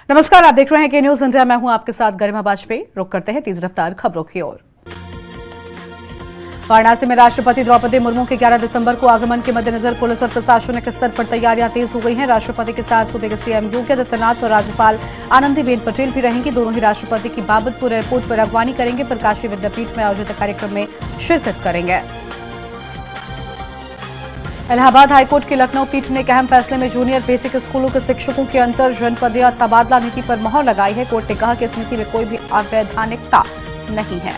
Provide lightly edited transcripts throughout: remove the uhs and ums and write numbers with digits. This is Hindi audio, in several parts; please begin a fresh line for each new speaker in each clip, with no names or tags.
नमस्कार, आप देख रहे हैं के न्यूज इंडिया। मैं हूं आपके साथ गरिमा वाजपेयी। रुक करते हैं तेज रफ्तार खबरों की ओर। वाराणसी में राष्ट्रपति द्रौपदी मुर्मू के 11 दिसंबर को आगमन के मद्देनजर पुलिस और प्रशासनिक स्तर पर तैयारियां तेज हो गई हैं। राष्ट्रपति के साथ सूबे के सीएम योगी आदित्यनाथ और राज्यपाल आनंदीबेन पटेल भी रहेंगी। दोनों ही राष्ट्रपति की बाबतपुर एयरपोर्ट पर अगवानी करेंगे, फिर काशी विद्यापीठ में आयोजित कार्यक्रम में शिरकत करेंगे। इलाहाबाद हाईकोर्ट की लखनऊ पीठ ने एक अहम फैसले में जूनियर बेसिक स्कूलों के शिक्षकों के अंतर जनपदीय तबादला नीति पर मोहर लगाई है। कोर्ट ने कहा कि इस नीति में कोई भी अवैधानिकता नहीं है।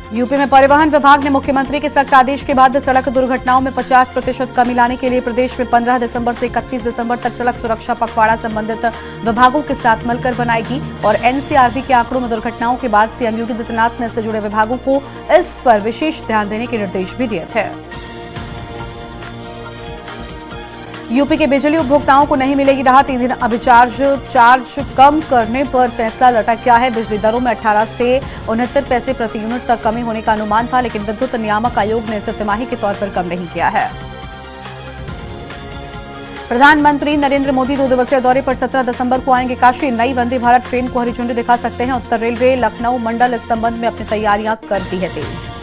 यूपी में परिवहन विभाग ने मुख्यमंत्री के सख्त आदेश के बाद सड़क दुर्घटनाओं में 50% कमी लाने के लिए प्रदेश में 15 दिसंबर से 31 दिसंबर तक सड़क सुरक्षा पखवाड़ा संबंधित विभागों के साथ मिलकर बनाएगी और एनसीआरबी के आंकड़ों में दुर्घटनाओं के बाद सीएम योगी आदित्यनाथ ने इससे जुड़े विभागों को इस पर विशेष ध्यान देने के निर्देश भी दिए थे। यूपी के बिजली उपभोक्ताओं को नहीं मिलेगी राहत। 3 दिन अभी चार्ज कम करने पर फैसला लटक गया है। बिजली दरों में 18 से 69 पैसे प्रति यूनिट तक कमी होने का अनुमान था, लेकिन विद्युत नियामक आयोग ने इसे तिमाही के तौर पर कम नहीं किया है। प्रधानमंत्री नरेंद्र मोदी 2 दिवसीय दौरे पर 17 दिसंबर को आएंगे काशी। नई वंदे भारत ट्रेन को हरी झंडी दिखा सकते हैं। उत्तर रेलवे लखनऊ मंडल इस संबंध में अपनी तैयारियां कर दी है तेज।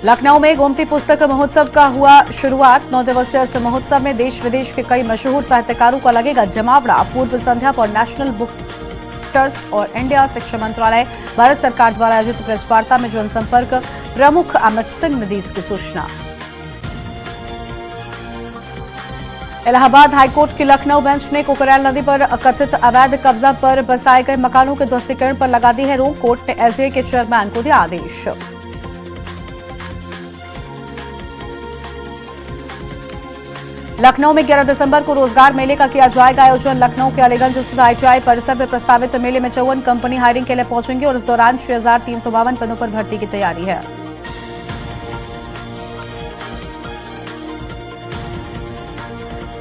लखनऊ में गोमती पुस्तक महोत्सव का हुआ शुरुआत। 9 दिवसीय इस महोत्सव में देश विदेश के कई मशहूर साहित्यकारों का लगेगा जमावड़ा। पूर्व संध्या पर नेशनल बुक ट्रस्ट और इंडिया शिक्षा मंत्रालय भारत सरकार द्वारा आयोजित प्रेस वार्ता में जनसंपर्क प्रमुख अमित सिंह ने दी इसकी सूचना। इलाहाबाद हाईकोर्ट की लखनऊ बेंच ने कोकरैल नदी पर कथित अवैध कब्जा पर बसाए गए मकानों के ध्वस्तीकरण पर लगा दी है रोक। कोर्ट ने एलजे के चेयरमैन को दिया आदेश। लखनऊ में 11 दिसंबर को रोजगार मेले का किया जाएगा आयोजन। लखनऊ के अलीगंज स्थित आईटीआई परिसर में प्रस्तावित मेले में 54 कंपनी हायरिंग के लिए पहुंचेंगी और इस दौरान 6352 पदों पर भर्ती की तैयारी है।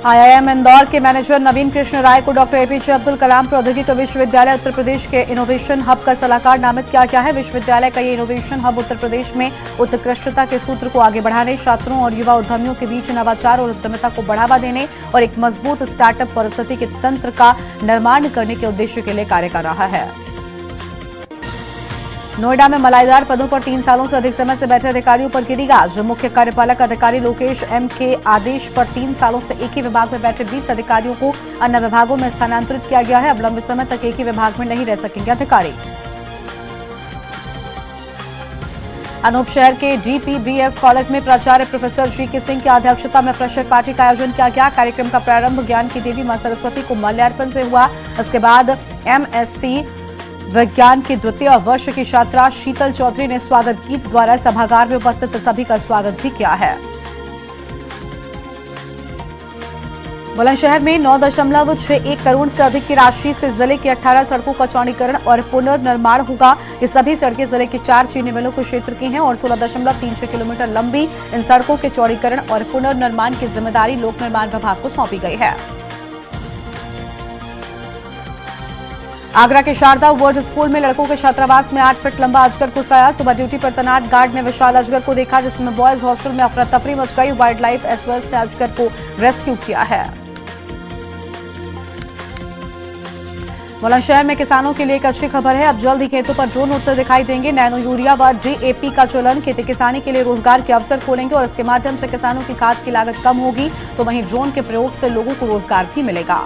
आईआईएम इंदौर के मैनेजर नवीन कृष्ण राय को डॉक्टर एपीजे अब्दुल कलाम प्रौद्योगिकी विश्वविद्यालय उत्तर प्रदेश के इनोवेशन हब का सलाहकार नामित किया गया है। विश्वविद्यालय का ये इनोवेशन हब उत्तर प्रदेश में उत्कृष्टता के सूत्र को आगे बढ़ाने, छात्रों और युवा उद्यमियों के बीच नवाचार और उद्यमिता को बढ़ावा देने और एक मजबूत स्टार्टअप परिस्थिति के तंत्र का निर्माण करने के उद्देश्य के लिए कार्य कर रहा है। नोएडा में मलाईदार पदों पर 3 सालों से अधिक समय से बैठे अधिकारियों पर गिरी गाज। मुख्य कार्यपालक अधिकारी लोकेश एम के आदेश पर 3 सालों से एक ही विभाग में बैठे 20 अधिकारियों को अन्य विभागों में स्थानांतरित किया गया है। अब लंबे समय तक एक ही विभाग में नहीं रह सकेंगे अधिकारी। अनूप शहर के डीपीबीएस कॉलेज में प्राचार्य प्रोफेसर जीके सिंह की अध्यक्षता में फ्रेशर पार्टी का आयोजन किया गया। कार्यक्रम का प्रारंभ ज्ञान की देवी मां सरस्वती को माल्यार्पण से हुआ। इसके बाद एमएससी विज्ञान की द्वितीय वर्ष की छात्रा शीतल चौधरी ने स्वागत गीत द्वारा सभागार में उपस्थित सभी का स्वागत भी किया है। बुलंदशहर में 9.61 करोड़ से अधिक की राशि से जिले की 18 सड़कों का चौड़ीकरण और पुनर्निर्माण होगा। ये सभी सड़कें जिले के 4 चीनी मिलों के क्षेत्र की हैं और 16.36 किलोमीटर लंबी इन सड़कों के चौड़ीकरण और पुनर्निर्माण की जिम्मेदारी लोक निर्माण विभाग को सौंपी गई है। आगरा के शारदा वर्ल्ड स्कूल में लड़कों के छात्रावास में 8 फीट लंबा अजगर घुस आया। सुबह ड्यूटी पर तैनात गार्ड ने विशाल अजगर को देखा, जिसमें बॉयज हॉस्टल में अफरा तफरी मच गई। वाइल्ड लाइफ एसओएस ने अजगर को रेस्क्यू किया है। बुलंदशहर में किसानों के लिए एक अच्छी खबर है। अब जल्द ही खेतों पर ड्रोन उड़ते दिखाई देंगे। नैनो यूरिया व डीएपी का चलन खेती किसानी के लिए रोजगार के अवसर खोलेंगे और इसके माध्यम से किसानों की खाद की लागत कम होगी, तो वहीं ड्रोन के प्रयोग से लोगों को रोजगार भी मिलेगा।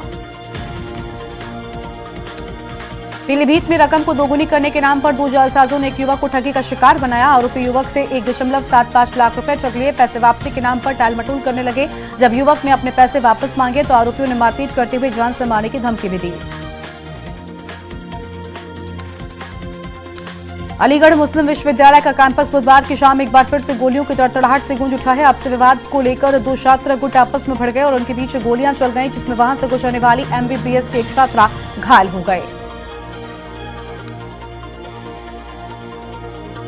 पीलीभीत में रकम को दोगुनी करने के नाम पर 2 जालसाजों ने एक युवक को ठगी का शिकार बनाया। आरोपी युवक से 1.75 लाख रुपए ठग लिए। पैसे वापसी के नाम पर टालमटोल करने लगे। जब युवक ने अपने पैसे वापस मांगे तो आरोपियों ने मारपीट करते हुए जान से मारने की धमकी भी दी। अलीगढ़ मुस्लिम विश्वविद्यालय का कैंपस बुधवार की शाम एक बार फिर से गोलियों की तड़तड़ाहट से गूंज उठा है। आपसी विवाद को लेकर 2 छात्र गुट आपस में भिड़ गए और उनके बीच गोलियां चल गईं, जिसमें वहां से गुजरने वाली एमबीबीएस की एक छात्रा घायल हो गए।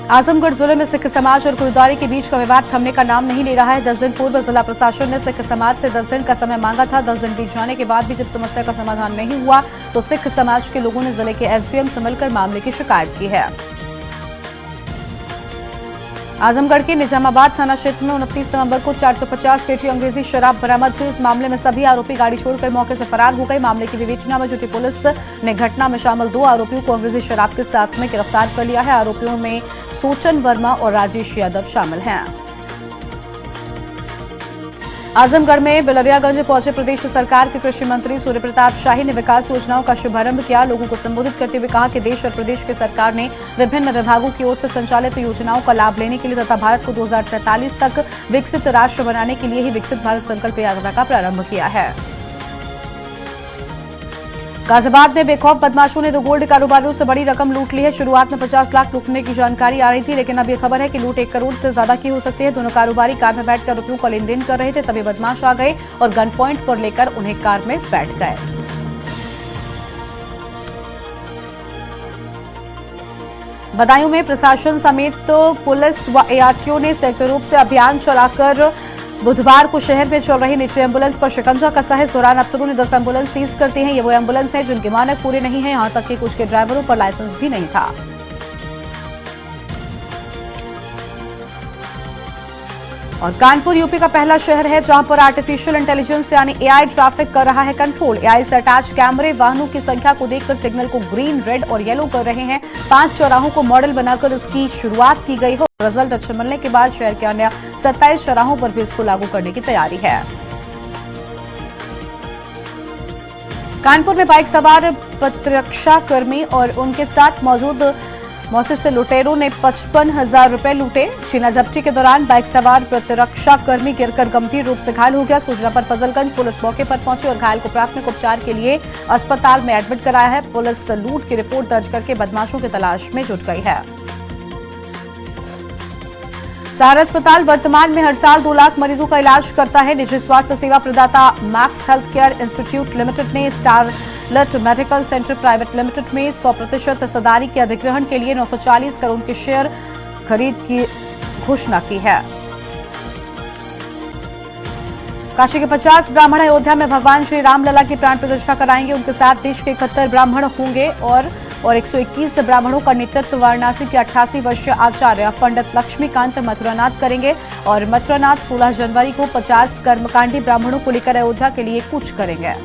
आजमगढ़ जिले में सिख समाज और गुरुद्वारे के बीच का विवाद थमने का नाम नहीं ले रहा है। 10 दिन पूर्व जिला प्रशासन ने सिख समाज से 10 दिन का समय मांगा था। 10 दिन बीत जाने के बाद भी जब समस्या का समाधान नहीं हुआ तो सिख समाज के लोगों ने जिले के एसडीएम से मिलकर मामले की शिकायत की है। आजमगढ़ के निजामाबाद थाना क्षेत्र में 29 नवंबर को 450 पेटी अंग्रेजी शराब बरामद हुई। इस मामले में सभी आरोपी गाड़ी छोड़कर मौके से फरार हो गए। मामले की विवेचना में जुटी पुलिस ने घटना में शामिल 2 आरोपियों को अंग्रेजी शराब के साथ में गिरफ्तार कर लिया है। आरोपियों में सोचन वर्मा और राजेश यादव शामिल हैं। आजमगढ़ में बिलरियागंज पहुंचे प्रदेश सरकार के कृषि मंत्री सूर्य प्रताप शाही ने विकास योजनाओं का शुभारंभ किया। लोगों को संबोधित करते हुए कहा कि देश और प्रदेश की सरकार ने विभिन्न विभागों की ओर से संचालित योजनाओं का लाभ लेने के लिए तथा भारत को 2047 तक विकसित राष्ट्र बनाने के लिए ही विकसित भारत संकल्प यात्रा का प्रारंभ किया है। गाजियाबाद में बेखौफ बदमाशों ने 2 गोल्ड कारोबारियों से बड़ी रकम लूट ली है। शुरुआत में 50 लाख लूटने की जानकारी आ रही थी, लेकिन अब यह खबर है कि लूट 1 करोड़ से ज्यादा की हो सकती है। दोनों कारोबारी कार में बैठकर रुपयों का लेन देन कर रहे थे, तभी बदमाश आ गए और गन पॉइंट पर लेकर उन्हें कार में बैठ गए। बदायूं में प्रशासन समेत पुलिस व एआरटीओ ने संयुक्त रूप से अभियान चलाकर बुधवार को शहर में चल रही निजी एम्बुलेंस पर शिकंजा कसा है। इस दौरान अफसरों ने 10 एम्बुलेंस सीज करती हैं। ये वो एम्बुलेंस हैं जिनके मानक पूरे नहीं हैं, यहां तक कि कुछ के ड्राइवरों पर लाइसेंस भी नहीं था। और कानपुर यूपी का पहला शहर है जहां पर आर्टिफिशियल इंटेलिजेंस यानी एआई ट्रैफिक कर रहा है कंट्रोल। एआई से अटैच कैमरे वाहनों की संख्या को देखकर सिग्नल को ग्रीन, रेड और येलो कर रहे हैं। 5 चौराहों को मॉडल बनाकर इसकी शुरुआत की गई हो। रिजल्ट अच्छे मिलने के बाद शहर के अन्य 27 चौराहों पर भी इसको लागू करने की तैयारी है। कानपुर में बाइक सवार प्रतिरक्षा कर्मी और उनके साथ मौजूद मौके से लुटेरों ने 55,000 रुपए लूटे। शीना जब्ती के दौरान बाइक सवार प्रतिरक्षा कर्मी गिरकर गंभीर रूप से घायल हो गया। सूचना पर फजलगंज पुलिस मौके पर पहुंची और घायल को प्राथमिक उपचार के लिए अस्पताल में एडमिट कराया है। पुलिस लूट की रिपोर्ट दर्ज करके बदमाशों की तलाश में जुट गई है। सहारा अस्पताल वर्तमान में हर साल 2 लाख मरीजों का इलाज करता है। निजी स्वास्थ्य सेवा प्रदाता Max Health Care Institute Limited ने Starlet Medical Centre Private Limited में 100% हिस्सेदारी के अधिग्रहण के लिए 940 करोड़ के शेयर खरीद की घोषणा की है। काशी के 50 ब्राह्मण अयोध्या में भगवान श्री रामलला की प्राण प्रतिष्ठा कराएंगे। उनके साथ देश के 71 ब्राह्मण होंगे और 121 ब्राह्मणों का नेतृत्व वाराणसी के 88 वर्षीय आचार्य पंडित लक्ष्मीकांत मथुरानाथ करेंगे और मथुरानाथ 16 जनवरी को 50 कर्मकांडी ब्राह्मणों को लेकर अयोध्या के लिए कूच करेंगे।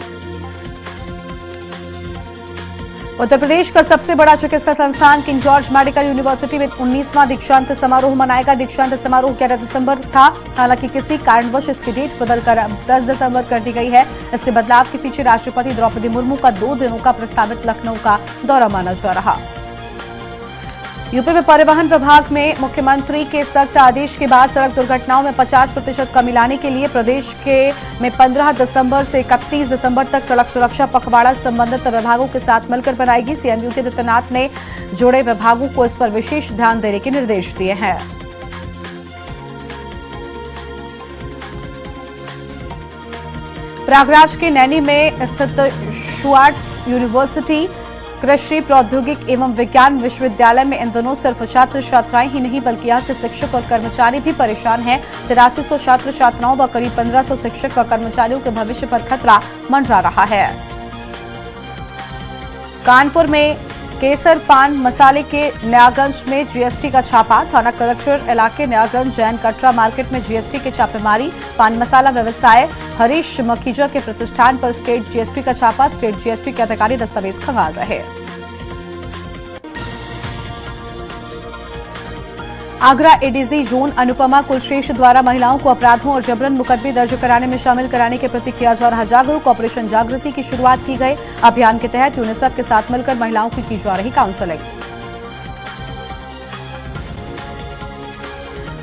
उत्तर प्रदेश का सबसे बड़ा चिकित्सा संस्थान किंग जॉर्ज मेडिकल यूनिवर्सिटी में 19वां दीक्षांत समारोह मनाएगा। दीक्षांत समारोह 11 दिसंबर था, हालांकि किसी कारणवश इसकी डेट बदलकर 10 दिसंबर कर दी गई है। इसके बदलाव के पीछे राष्ट्रपति द्रौपदी मुर्मू का 2 दिनों का प्रस्तावित लखनऊ का दौरा माना जा रहा। यूपी में परिवहन विभाग में मुख्यमंत्री के सख्त आदेश के बाद सड़क दुर्घटनाओं में 50% कमी लाने के लिए प्रदेश के में 15 दिसंबर से 31 दिसंबर तक सड़क सुरक्षा पखवाड़ा संबंधित विभागों के साथ मिलकर बनाएगी। सीएम योगी आदित्यनाथ ने जुड़े विभागों को इस पर विशेष ध्यान देने के निर्देश दिए हैं। प्रयागराज के नैनी में स्थित शुआर्ट्स यूनिवर्सिटी कृषि प्रौद्योगिक एवं विज्ञान विश्वविद्यालय में इन दिनों सिर्फ छात्र छात्राएं ही नहीं बल्कि यहाँ के शिक्षक और कर्मचारी भी परेशान हैं। 8300 छात्र छात्राओं व करीब 1500 शिक्षक व कर्मचारियों के भविष्य पर खतरा मंडरा रहा है। कानपुर में केसर पान मसाले के नयागंज में जीएसटी का छापा। थाना कलेक्टर इलाके नयागंज जैन कटरा मार्केट में जीएसटी की छापेमारी। पान मसाला व्यवसाय हरीश मखीजा के प्रतिष्ठान पर स्टेट जीएसटी का छापा। स्टेट जीएसटी के अधिकारी दस्तावेज खंगाल रहे। आगरा एडीजी जोन अनुपमा कुलश्रेष्ठ द्वारा महिलाओं को अपराधों और जबरन मुकदमे दर्ज कराने में शामिल कराने के प्रति किया जा रहा जागरूक। ऑपरेशन जागृति की शुरुआत की गई। अभियान के तहत यूनिसेफ के साथ मिलकर महिलाओं की जा रही काउंसलिंग।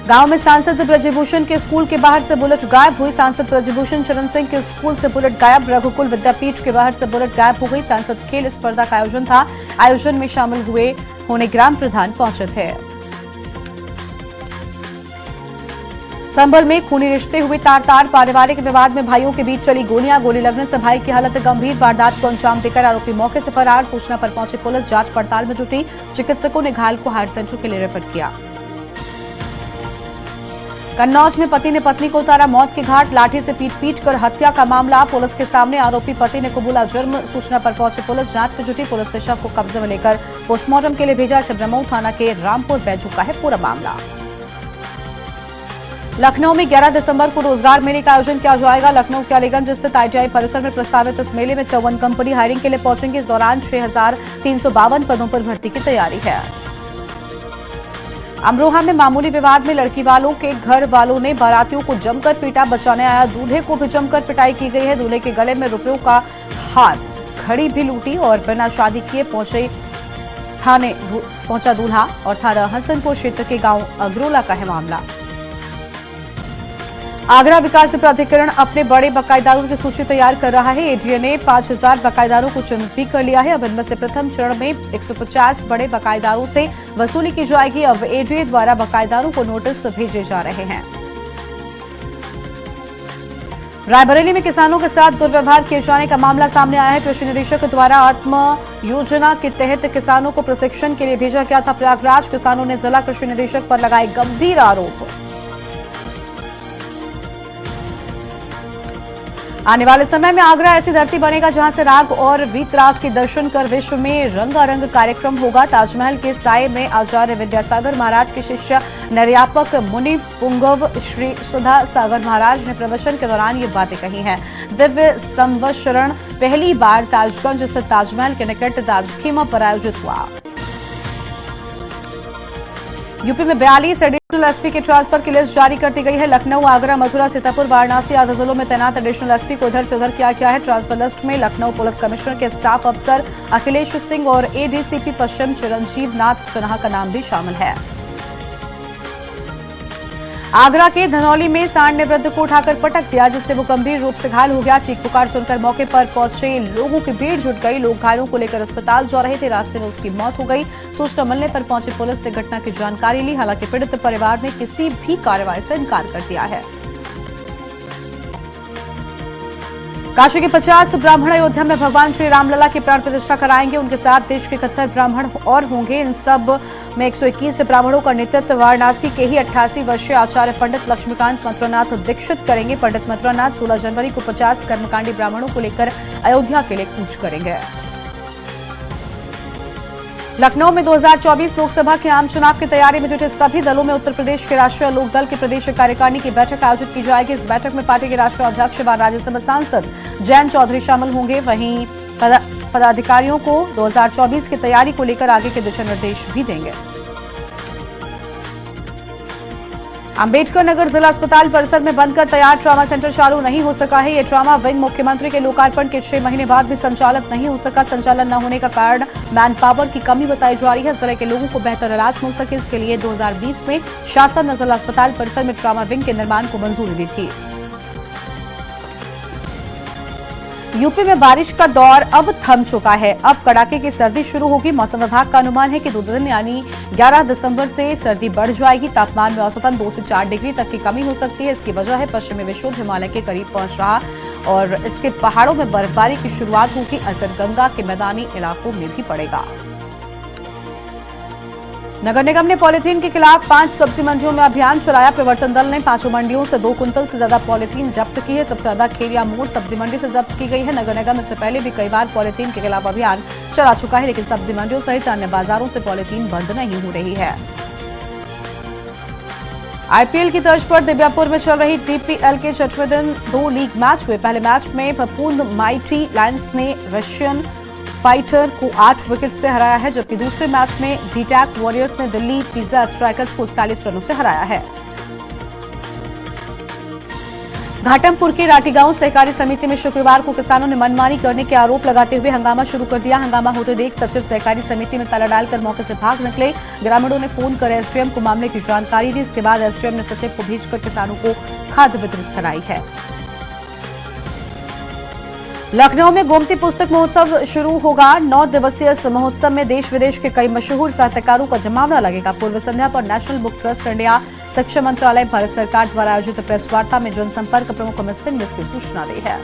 गांव में सांसद ब्रजभूषण के स्कूल के बाहर से बुलेट गायब हुई। सांसद ब्रजभूषण चरण सिंह के स्कूल से बुलेट गायब। रघुकुल विद्यापीठ के बाहर से बुलेट गायब हो गई। सांसद खेल स्पर्धा का आयोजन था। आयोजन में शामिल होने ग्राम प्रधान पहुंचे थे। संभल में खूनी रिश्ते हुए तार-तार। पारिवारिक विवाद में भाइयों के बीच चली गोलियां। गोली लगने से भाई की हालत गंभीर। वारदात को अंजाम देकर आरोपी मौके से फरार। सूचना पर पहुंची पुलिस जांच पड़ताल में जुटी। चिकित्सकों ने घायल को हायर सेंटर के लिए रेफर किया। कन्नौज में पति ने पत्नी को उतारा मौत के घाट। लाठी से पीट कर हत्या का मामला पुलिस के सामने। आरोपी पति ने कबूला जुर्म। सूचना पर पहुंची पुलिस जांच में जुटी। पुलिस ने शव को कब्जे में लेकर पोस्टमार्टम के लिए भेजा। छिबरामऊ थाना के रामपुर बैजू का है पूरा मामला। लखनऊ में 11 दिसंबर को रोजगार मेले का आयोजन किया जाएगा। लखनऊ के अलीगंज स्थित आईटीआई परिसर में प्रस्तावित इस मेले में 54 कंपनी हायरिंग के लिए पहुंचेंगी। इस दौरान 6,352 पदों पर भर्ती की तैयारी है। अमरोहा में मामूली विवाद में लड़की वालों के घर वालों ने बारातियों को जमकर पीटा। बचाने आया दूल्हे को भी जमकर पिटाई की गई है। दूल्हे के गले में रुपयों का हार, घड़ी भी लूटी और बिना शादी किए पहुंचा दूल्हा। और थाना हसनपुर क्षेत्र के गांव अग्रोला का है मामला। आगरा विकास प्राधिकरण अपने बड़े बकायेदारों की सूची तैयार कर रहा है। एडीए ने 5,000 बकायेदारों को चिन्हित भी कर लिया है। अब इनमें से प्रथम चरण में 150 बड़े बकायेदारों से वसूली की जाएगी। अब एडीए द्वारा बकायेदारों को नोटिस भेजे जा रहे हैं। रायबरेली में किसानों के साथ दुर्व्यवहार किए जाने का मामला सामने आया है। कृषि निदेशक द्वारा आत्मा योजना के तहत किसानों को प्रशिक्षण के लिए भेजा गया था प्रयागराज। किसानों ने जिला कृषि निदेशक पर लगाए गंभीर आरोप। आने वाले समय में आगरा ऐसी धरती बनेगा जहां से राग और वीतराग के दर्शन कर विश्व में रंगारंग कार्यक्रम होगा। ताजमहल के साये में आचार्य विद्यासागर महाराज के शिष्य निर्यापक मुनि पुंगव श्री सुधा सागर महाराज ने प्रवचन के दौरान ये बातें कही हैं। दिव्य संवत्सरण पहली बार ताजगंज स्थित ताजमहल के निकट ताजखीमा पर आयोजित हुआ। यूपी में 42 एडिशनल एसपी के ट्रांसफर की लिस्ट जारी कर दी गई है। लखनऊ, आगरा, मथुरा, सीतापुर, वाराणसी आदि जिलों में तैनात एडिशनल एसपी को इधर से उधर किया गया है। ट्रांसफर लिस्ट में लखनऊ पुलिस कमिश्नर के स्टाफ अफसर अखिलेश सिंह और एडीसीपी पश्चिम चिरंजीव नाथ सिन्हा का नाम भी शामिल है। आगरा के धनौली में सांड ने वृद्ध को उठाकर पटक दिया, जिससे वो गंभीर रूप से घायल हो गया। चीख पुकार सुनकर मौके पर पहुंचे लोगों की भीड़ जुट गई। लोग घायलों को लेकर अस्पताल जा रहे थे। रास्ते में उसकी मौत हो गई। सूचना मिलने पर पहुंची पुलिस ने घटना की जानकारी ली। हालांकि पीड़ित परिवार ने किसी भी कार्रवाई से इनकार कर दिया है। काशी के 50 ब्राह्मण अयोध्या में भगवान श्री रामलला की प्राण प्रतिष्ठा कराएंगे। उनके साथ देश के 71 ब्राह्मण और होंगे। इन सब में 121 ब्राह्मणों का नेतृत्व वाराणसी के ही 88 वर्षीय आचार्य पंडित लक्ष्मीकांत मथुरानाथ दीक्षित करेंगे। पंडित मथुरानाथ 16 जनवरी को 50 कर्मकांडी ब्राह्मणों को लेकर अयोध्या के लिए कूच करेंगे। लखनऊ में 2024 लोकसभा के आम चुनाव की तैयारी में जुटे सभी दलों में उत्तर प्रदेश के राष्ट्रीय लोकदल की प्रदेश कार्यकारिणी की बैठक आयोजित की जाएगी। इस बैठक में पार्टी के राष्ट्रीय अध्यक्ष व राज्यसभा सांसद जयंत चौधरी शामिल होंगे। वहीं पदाधिकारियों को 2024 की तैयारी को लेकर आगे के दिशा निर्देश भी देंगे। अंबेडकर नगर जिला अस्पताल परिसर में बनकर तैयार ट्रॉमा सेंटर चालू नहीं हो सका है। ये ट्रॉमा विंग मुख्यमंत्री के लोकार्पण के 6 महीने बाद भी संचालित नहीं हो सका। संचालन न होने का कारण मैन पावर की कमी बताई जा रही है। जिले के लोगों को बेहतर इलाज मिल सके, इसके लिए 2020 में शासन ने जिला अस्पताल परिसर में ट्रॉमा विंग के निर्माण को मंजूरी दी थी। यूपी में बारिश का दौर अब थम चुका है। अब कड़ाके की सर्दी शुरू होगी। मौसम विभाग का अनुमान है कि 2 दिन यानी 11 दिसंबर से सर्दी बढ़ जाएगी। तापमान में औसतन 2 से 4 डिग्री तक की कमी हो सकती है। इसकी वजह है पश्चिमी विक्षोभ हिमालय के करीब पहुंच रहा और इसके पहाड़ों में बर्फबारी की शुरुआत होगी। असर गंगा के मैदानी इलाकों में भी पड़ेगा। नगर निगम ने पॉलीथीन के खिलाफ 5 सब्जी मंडियों में अभियान चलाया। प्रवर्तन दल ने 5 मंडियों से 2 कुंतल से ज्यादा पॉलीथीन जब्त की है। सबसे ज्यादा खेरिया मोड़ सब्जी मंडी से जब्त की गई है। नगर निगम इससे पहले भी कई बार पॉलीथीन के खिलाफ अभियान चला चुका है, लेकिन सब्जी मंडियों सहित अन्य बाजारों से पॉलीथीन बंद नहीं हो रही है। आईपीएल की तर्ज पर दिव्यापुर में चल रही टीपीएल के 6वें दिन 2 लीग मैच हुए। पहले मैच में पूर्ण माइटी लायंस ने रशियन फाइटर को 8 विकेट से हराया है, जबकि दूसरे मैच में डीटैक वॉरियर्स ने दिल्ली पिज्जा स्ट्राइकर्स को 41 रनों से हराया है। घाटमपुर की राठी गांव सहकारी समिति में शुक्रवार को किसानों ने मनमानी करने के आरोप लगाते हुए हंगामा शुरू कर दिया। हंगामा होते देख सचिव सहकारी समिति में ताला डालकर मौके से भाग निकले। ग्रामीणों ने फोन कर एसडीएम को मामले की जानकारी दी। इसके बाद एसडीएम ने सचिव को भेजकर किसानों को खाद वितरित कराई है। लखनऊ में गोमती पुस्तक महोत्सव शुरू होगा। 9 दिवसीय इस महोत्सव में देश विदेश के कई मशहूर साहित्यकारों का जमावड़ा लगेगा। पूर्व संध्या पर नेशनल बुक ट्रस्ट इंडिया, शिक्षा मंत्रालय, भारत सरकार द्वारा आयोजित प्रेस वार्ता में जनसंपर्क प्रमुख अमित सिंह ने इसकी सूचना दी है।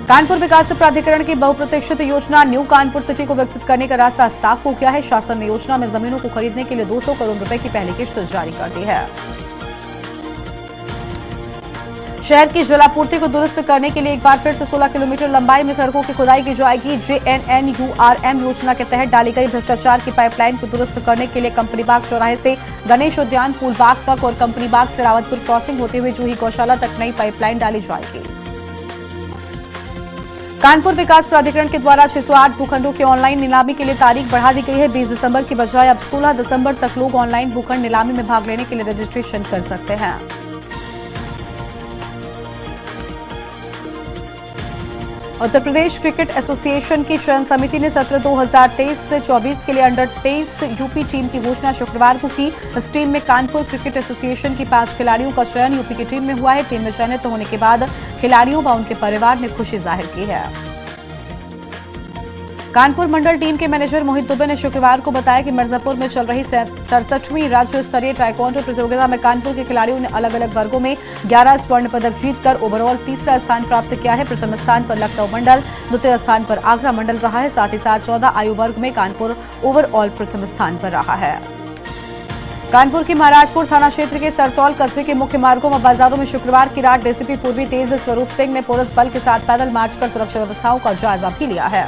कानपुर विकास प्राधिकरण की बहुप्रतीक्षित योजना न्यू कानपुर सिटी को विकसित करने का रास्ता साफ हो गया है। शासन ने योजना में जमीनों को खरीदने के लिए 200 करोड़ रुपए की पहली किश्त जारी कर दी है। शहर की जलापूर्ति को दुरुस्त करने के लिए एक बार फिर से 16 किलोमीटर लंबाई में सड़कों की खुदाई की जाएगी। JNNURM योजना के तहत डाली गई भ्रष्टाचार की पाइपलाइन को दुरुस्त करने के लिए कंपनी बाग चौराहे से गणेश उद्यान फूल बाग तक और कंपनी बाग से रावतपुर क्रॉसिंग होते हुए जूही गौशाला तक नई पाइपलाइन डाली जाएगी। कानपुर विकास प्राधिकरण के द्वारा 608 भूखंडों की ऑनलाइन नीलामी के लिए तारीख बढ़ा दी गई है। 20 दिसंबर की बजाय अब 16 दिसंबर तक लोग ऑनलाइन भूखंड नीलामी में भाग लेने के लिए रजिस्ट्रेशन कर सकते हैं। उत्तर प्रदेश क्रिकेट एसोसिएशन की चयन समिति ने सत्र 2023 से 24 के लिए अंडर 23 यूपी टीम की घोषणा शुक्रवार को की। इस टीम में कानपुर क्रिकेट एसोसिएशन की 5 खिलाड़ियों का चयन यूपी की टीम में हुआ है। टीम में चयनित होने के बाद खिलाड़ियों व उनके परिवार ने खुशी जाहिर की है। कानपुर मंडल टीम के मैनेजर मोहित दुबे ने शुक्रवार को बताया कि मिर्जापुर में चल रही 67वीं राज्य स्तरीय ताइक्वांडो प्रतियोगिता में कानपुर के खिलाड़ियों ने अलग अलग वर्गों में 11 स्वर्ण पदक जीतकर ओवरऑल तीसरा स्थान प्राप्त किया है। प्रथम स्थान पर लखनऊ मंडल, द्वितीय स्थान पर आगरा मंडल रहा है। साथ ही साथ 14 आयु वर्ग में कानपुर ओवरऑल प्रथम स्थान पर रहा है। कानपुर की महाराजपुर थाना क्षेत्र के सरसौल कस्बे के मुख्य मार्गों व बाजारों में शुक्रवार की रात डीसीपी पूर्वी तेज स्वरूप सिंह ने पुलिस बल के साथ पैदल मार्च कर सुरक्षा व्यवस्थाओं का जायजा भी लिया है।